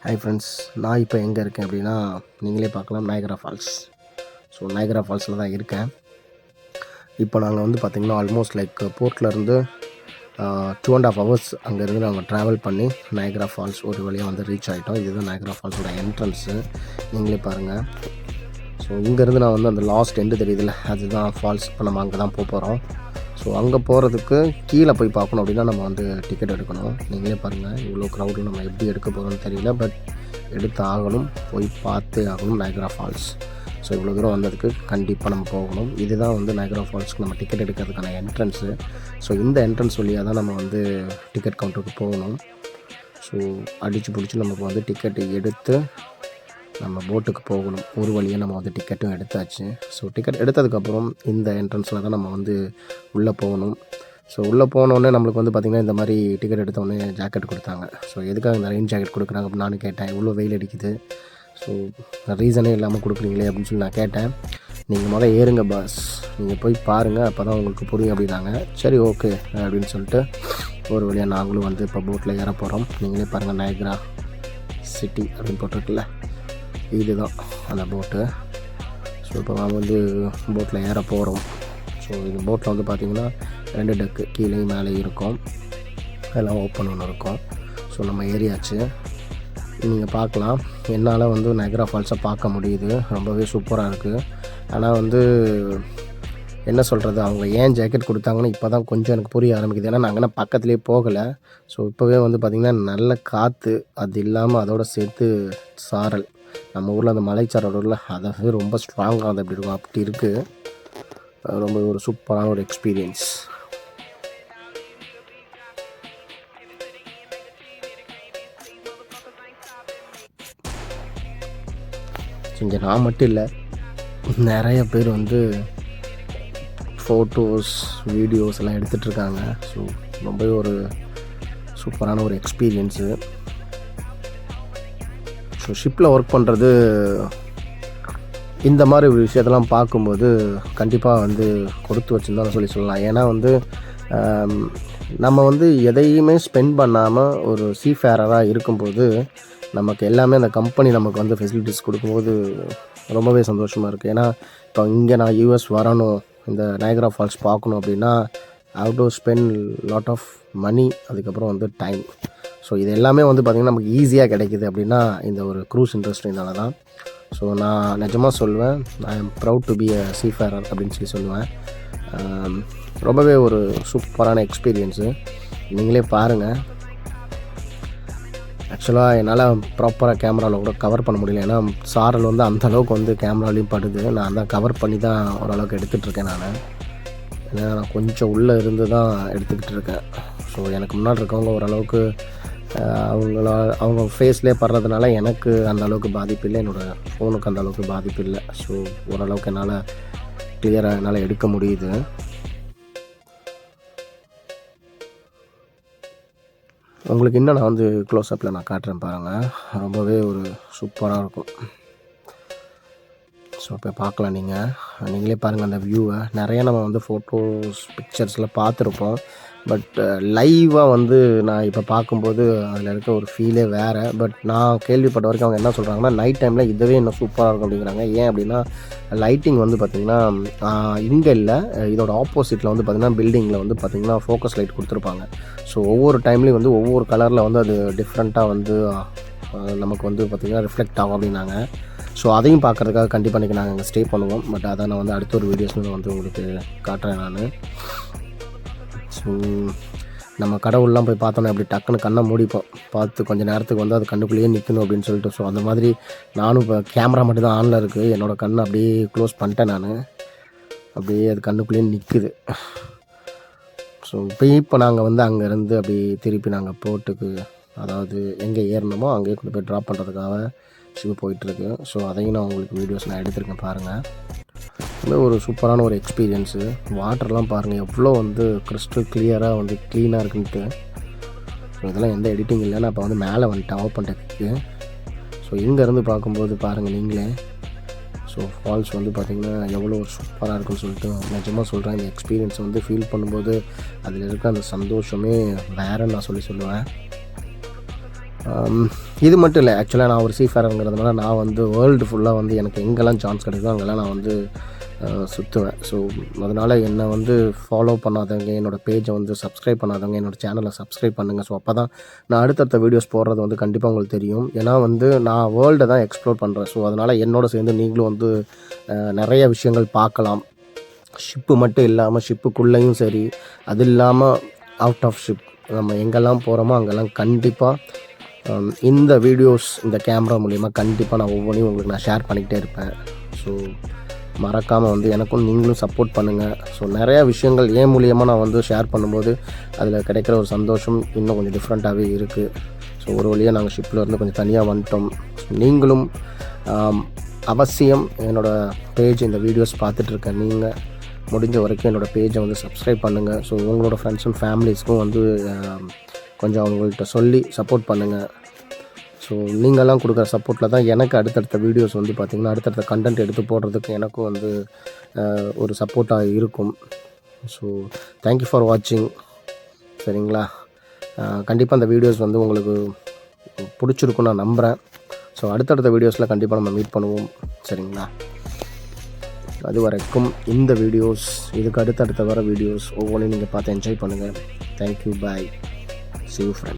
Hi friends, நான் இப்போ எங்கே இருக்கேன் அப்படின்னா நீங்களே பார்க்கலாம், நயகரா ஃபால்ஸ். ஸோ நயகரா ஃபால்ஸில் தான் இருக்கேன். இப்போ நாங்கள் வந்து பார்த்திங்கன்னா ஆல்மோஸ்ட் லைக் போர்ட்லேருந்து 2.5 hours அங்கேருந்து நாங்கள் ட்ராவல் பண்ணி நயகரா ஃபால்ஸ் ஒரு வழியாக வந்து ரீச் ஆகிட்டோம். இதுதான் நயகரா ஃபால்ஸோட என்ட்ரன்ஸு, நீங்களே பாருங்கள். ஸோ இங்கேருந்து நான் வந்து அந்த லாஸ்ட் எண்டு தெரியுதுல்ல, அதுதான் ஃபால்ஸ். இப்போ நம்ம அங்கே தான் போகிறோம். ஸோ அங்கே போகிறதுக்கு கீழே போய் பார்க்கணும் அப்படின்னா நம்ம வந்து டிக்கெட் எடுக்கணும். நீங்களே பாருங்கள், இவ்வளோ க்ரௌடில் நம்ம எப்படி எடுக்க போகிறோம்னு தெரியல, பட் எடுத்து ஆகணும், போய் பார்த்தே ஆகணும் நயகரா ஃபால்ஸ். ஸோ இவ்வளோ தூரம் வந்ததுக்கு கண்டிப்பாக நம்ம போகணும். இதுதான் வந்து நயகரா ஃபால்ஸ்க்கு நம்ம டிக்கெட் எடுக்கிறதுக்கான என்ட்ரன்ஸு. ஸோ இந்த என்ட்ரன்ஸ் வழியாக தான் நம்ம வந்து டிக்கெட் கவுண்டருக்கு போகணும். ஸோ அடித்து பிடிச்சி நமக்கு வந்து டிக்கெட்டு எடுத்து நம்ம போட்டுக்கு போகணும். ஒரு வழியாக நம்ம வந்து டிக்கெட்டும் எடுத்தாச்சு. ஸோ டிக்கெட் எடுத்ததுக்கப்புறம் இந்த என்ட்ரன்ஸில் தான் நம்ம வந்து உள்ளே போகணும். ஸோ உள்ளே போனோடனே நம்மளுக்கு வந்து பார்த்திங்கன்னா இந்த மாதிரி டிக்கெட் எடுத்தோடனே ஜாக்கெட் கொடுத்தாங்க. ஸோ எதுக்காக இந்த ரெயின் ஜாக்கெட் கொடுக்குறாங்க அப்படின்னு நான் கேட்டேன். இவ்வளோ வெயில் அடிக்குது, ஸோ ரீசனே இல்லாமல் கொடுக்குறீங்களே அப்படின்னு சொல்லி நான் கேட்டேன். நீங்கள் ஏறுங்க பாஸ், நீங்கள் போய் பாருங்கள், அப்போ தான் உங்களுக்கு புரியும் அப்படின்னாங்க. சரி ஓகே அப்படின்னு சொல்லிட்டு ஒரு வழியாக நாங்களும் வந்து இப்போ போட்டில் ஏற போகிறோம். நீங்களே பாருங்கள், நயகரா சிட்டி அப்படின்னு போட்டிருக்குல்ல, இதுதான் அந்த போட்டு. ஸோ இப்போ நான் வந்து போட்டில் ஏற போகிறோம். ஸோ இந்த போட்டில் வந்து பார்த்திங்கன்னா 2 டெக்கு, கீழே மேலே இருக்கும், எல்லாம் ஓப்பன் ஒன்று இருக்கும். ஸோ நம்ம ஏரியாச்சு, நீங்கள் பார்க்கலாம். என்னால் வந்து நயகரா ஃபால்ஸை பார்க்க முடியுது, ரொம்பவே சூப்பராக இருக்குது. ஆனால் வந்து என்ன சொல்கிறது, அவங்க ஏன் ஜாக்கெட் கொடுத்தாங்கன்னு இப்போ தான் கொஞ்சம் எனக்கு புரிய ஆரம்பிக்குது. ஏன்னா நாங்கள் பக்கத்துலேயே போகலை. ஸோ இப்போவே வந்து பார்த்திங்கன்னா நல்ல காற்று, அது இல்லாமல் அதோடு சேர்த்து சாரல். நம்ம ஊரில் அந்த மலைச்சாரல் அதை ரொம்ப ஸ்ட்ராங்காக அது அப்படி இருக்கும், அப்படி இருக்குது. ரொம்ப ஒரு சூப்பரான ஒரு எக்ஸ்பீரியன்ஸ். இங்கே நான் மட்டும் இல்லை, நிறைய பேர் வந்து ஃபோட்டோஸ் வீடியோஸ் எல்லாம் எடுத்துகிட்ருக்காங்க. ஸோ ரொம்பவே ஒரு சூப்பரான ஒரு எக்ஸ்பீரியன்ஸு. ஸோ ஷிப்பில் ஒர்க் பண்ணுறது இந்த மாதிரி விஷயத்தெல்லாம் பார்க்கும்போது கண்டிப்பாக வந்து கொடுத்து வச்சுருந்தாலும் சொல்லலாம். ஏன்னா வந்து நம்ம வந்து எதையுமே ஸ்பெண்ட் பண்ணாமல் ஒரு சீஃபேரராக இருக்கும்போது நமக்கு எல்லாமே அந்த கம்பெனி நமக்கு வந்து ஃபெசிலிட்டிஸ் கொடுக்கும்போது ரொம்பவே சந்தோஷமாக இருக்குது. ஏன்னா இப்போ இங்கே நான் யூஎஸ் வரணும், இந்த நயகரா ஃபால்ஸ் பார்க்கணும் அப்படின்னா I have to spend lot of money, அதுக்கப்புறம் வந்து டைம். ஸோ இது எல்லாமே வந்து பார்த்திங்கன்னா நமக்கு ஈஸியாக கிடைக்கிது அப்படின்னா இந்த ஒரு க்ரூஸ் இண்டஸ்ட்ரினால தான். ஸோ நான் நிஜமாக சொல்லுவேன், I am proud to be a seafarer அப்படின்னு சொல்லி சொல்லுவேன். ரொம்பவே ஒரு சூப்பரான எக்ஸ்பீரியன்ஸு, நீங்களே பாருங்கள். ஆக்சுவலாக என்னால் ப்ராப்பராக கேமராவில் கூட கவர் பண்ண முடியல, ஏன்னா சாரல் வந்து அந்தளவுக்கு வந்து கேமராலையும் படுது. நான் தான் கவர் பண்ணி தான் ஓரளவுக்கு எடுத்துகிட்ருக்கேன். ஏன்னா நான் கொஞ்சம் உள்ளே இருந்து தான் எடுத்துக்கிட்டு இருக்கேன். ஸோ எனக்கு முன்னாடி இருக்கவங்க ஓரளவுக்கு அவங்க ஃபேஸ்லேயே படுறதுனால எனக்கு அந்த அளவுக்கு பாதிப்பு இல்லை, என்னோடய ஃபோனுக்கு அந்த அளவுக்கு பாதிப்பு இல்லை. ஸோ ஓரளவுக்கு என்னால் கிளியராக என்னால் எடுக்க முடியுது. உங்களுக்கு இன்னும் நான் வந்து க்ளோஸ்அப்பில் நான் காட்டுறேன் பாருங்கள், ரொம்பவே ஒரு சூப்பராக இருக்கும். ஸோ இப்போ பார்க்கலாம், நீங்களே பாருங்கள் அந்த வியூவை. நிறைய நம்ம வந்து ஃபோட்டோஸ் பிக்சர்ஸில் பார்த்துருப்போம், பட் லைவாக வந்து நான் இப்போ பார்க்கும்போது அதில் இருக்க ஒரு ஃபீலே வேறு. பட் நான் கேள்விப்பட்ட வரைக்கும் அவங்க என்ன சொல்கிறாங்கன்னா, நைட் டைமில் இதுவே இன்னும் சூப்பராக இருக்கும் அப்படிங்கிறாங்க. ஏன் அப்படின்னா லைட்டிங் வந்து பார்த்திங்கன்னா இங்கே இல்லை, இதோட ஆப்போசிட்டில் வந்து பார்த்திங்கன்னா பில்டிங்கில் வந்து பார்த்திங்கன்னா ஃபோக்கஸ் லைட் கொடுத்துருப்பாங்க. ஸோ ஒவ்வொரு டைம்லேயும் வந்து ஒவ்வொரு கலரில் வந்து அது டிஃப்ரெண்ட்டாக வந்து நமக்கு வந்து பார்த்திங்கன்னா ரிஃப்ளெக்ட் ஆகும் அப்படின்னாங்க. ஸோ அதையும் பார்க்குறதுக்காக கண்டிப்பாக இன்றைக்கி நாங்கள் அங்கே ஸ்டே பண்ணுவோம். பட் அதை நான் வந்து அடுத்த ஒரு வீடியோஸில் வந்து உங்களுக்கு காட்டுறேன் நான். ஸோ நம்ம கடவுள்லாம் போய் பார்த்தோன்னா அப்படி டக்குன்னு கண்ணை மூடிப்போம், பார்த்து கொஞ்சம் நேரத்துக்கு வந்து அது கண்ணுக்குள்ளேயே நிற்கணும் அப்படின்னு சொல்லிட்டு. ஸோ அந்த மாதிரி நானும் இப்போ கேமரா மட்டும் தான் ஆனில் இருக்குது, என்னோடய கண்ணை அப்படியே க்ளோஸ் பண்ணிட்டேன் நான், அப்படியே அது கண்ணுக்குள்ளேயே நிற்குது. ஸோ இப்போ நாங்கள் வந்து அங்கேருந்து அப்படி திருப்பி நாங்கள் போட்டுக்கு, அதாவது எங்கே ஏறினோமோ அங்கேயே கொண்டு போய் ட்ராப் பண்ணுறதுக்காக ஷிப் போயிட்டுருக்கு. ஸோ அதையும் நான் உங்களுக்கு வீடியோஸ் நான் எடுத்திருக்கேன் பாருங்கள். ரொம்ப ஒரு சூப்பரான ஒரு எக்ஸ்பீரியன்ஸு. வாட்டர்லாம் பாருங்கள் எவ்வளோ வந்து கிறிஸ்டல் கிளியராக வந்து க்ளீனாக இருக்குன்ட்டு. ஸோ இதெல்லாம் எந்த எடிட்டிங் இல்லை, நான் இப்போ வந்து மேலே வந்துட்டேன் ஓப்பன் டெக்கு. ஸோ இங்கேருந்து பார்க்கும்போது பாருங்கள் நீங்களே. ஸோ ஃபால்ஸ் வந்து பார்த்திங்கன்னா எவ்வளோ ஒரு சூப்பராக இருக்குன்னு சொல்லிட்டு நிஜமாக சொல்கிறேன். இந்த எக்ஸ்பீரியன்ஸை வந்து ஃபீல் பண்ணும்போது அதில் இருக்க அந்த சந்தோஷமே வேறுன்னு நான் சொல்லுவேன். இது மட்டும் இல்லை, ஆக்சுவலாக நான் ஒரு சீஃபேரங்கிறதுனால நான் வந்து வேர்ல்டு ஃபுல்லாக வந்து எனக்கு எங்கெல்லாம் சான்ஸ் கிடைக்குதோ அங்கெல்லாம் நான் வந்து சுற்றுவேன். ஸோ அதனால் என்னை வந்து ஃபாலோ பண்ணாதவங்க, என்னோடய பேஜை வந்து சப்ஸ்கிரைப் பண்ணாதவங்க என்னோடய சேனலை சப்ஸ்கிரைப் பண்ணுங்கள். ஸோ அப்போ தான் நான் அடுத்தடுத்த வீடியோஸ் போடுறது வந்து கண்டிப்பாக உங்களுக்கு தெரியும். ஏன்னா வந்து நான் வேர்ல்டை தான் எக்ஸ்ப்ளோர் பண்ணுறேன். ஸோ அதனால் என்னோட சேர்ந்து நீங்களும் வந்து நிறைய விஷயங்கள் பார்க்கலாம். ஷிப்பு மட்டும் இல்லாமல் ஷிப்புக்குள்ளேயும் சரி, அது இல்லாமல் அவுட் ஆஃப் ஷிப் நம்ம எங்கெல்லாம் போகிறோமோ அங்கெல்லாம் கண்டிப்பாக இந்த வீடியோஸ், இந்த கேமரா மூலிமா கண்டிப்பாக நான் ஒவ்வொன்றையும் உங்களுக்கு நான் ஷேர் பண்ணிக்கிட்டே இருப்பேன். ஸோ மறக்காமல் வந்து எனக்கும் நீங்களும் சப்போர்ட் பண்ணுங்கள். ஸோ நிறையா விஷயங்கள் ஏன் மூலியமாக நான் வந்து ஷேர் பண்ணும்போது அதில் கிடைக்கிற ஒரு சந்தோஷம் இன்னும் கொஞ்சம் டிஃப்ரெண்ட்டாகவே இருக்குது. ஸோ ஒரு வழியாக நாங்கள் ஷிப்பில் இருந்து கொஞ்சம் தனியாக வந்துட்டோம். நீங்களும் அவசியம் என்னோடய பேஜ், இந்த வீடியோஸ் பார்த்துட்ருக்கேன் நீங்கள் முடிஞ்ச வரைக்கும் என்னோடய பேஜை வந்து சப்ஸ்கிரைப் பண்ணுங்கள். ஸோ உங்களோட ஃப்ரெண்ட்ஸ் அண்ட் ஃபேமிலிஸ்க்கும் வந்து கொஞ்சம் அவங்கள்ட்ட சொல்லி சப்போர்ட் பண்ணுங்கள். ஸோ நீங்கள்லாம் கொடுக்குற சப்போர்ட்டில் தான் எனக்கு அடுத்தடுத்த வீடியோஸ் வந்து பார்த்திங்கன்னா அடுத்தடுத்த கண்டென்ட் எடுத்து போடுறதுக்கு எனக்கும் வந்து ஒரு சப்போர்ட்டாக இருக்கும். ஸோ தேங்க்யூ ஃபார் வாட்சிங். சரிங்களா? கண்டிப்பாக அந்த வீடியோஸ் வந்து உங்களுக்கு பிடிச்சிருக்குன்னு நான் நம்புகிறேன். ஸோ அடுத்தடுத்த வீடியோஸில் கண்டிப்பாக நம்ம மீட் பண்ணுவோம். சரிங்களா? அது வரைக்கும் இந்த வீடியோஸ், இதுக்கு அடுத்தடுத்த வர வீடியோஸ் ஒவ்வொன்றையும் நீங்கள் பார்த்து என்ஜாய் பண்ணுங்கள். Thank you, bye, see you friends.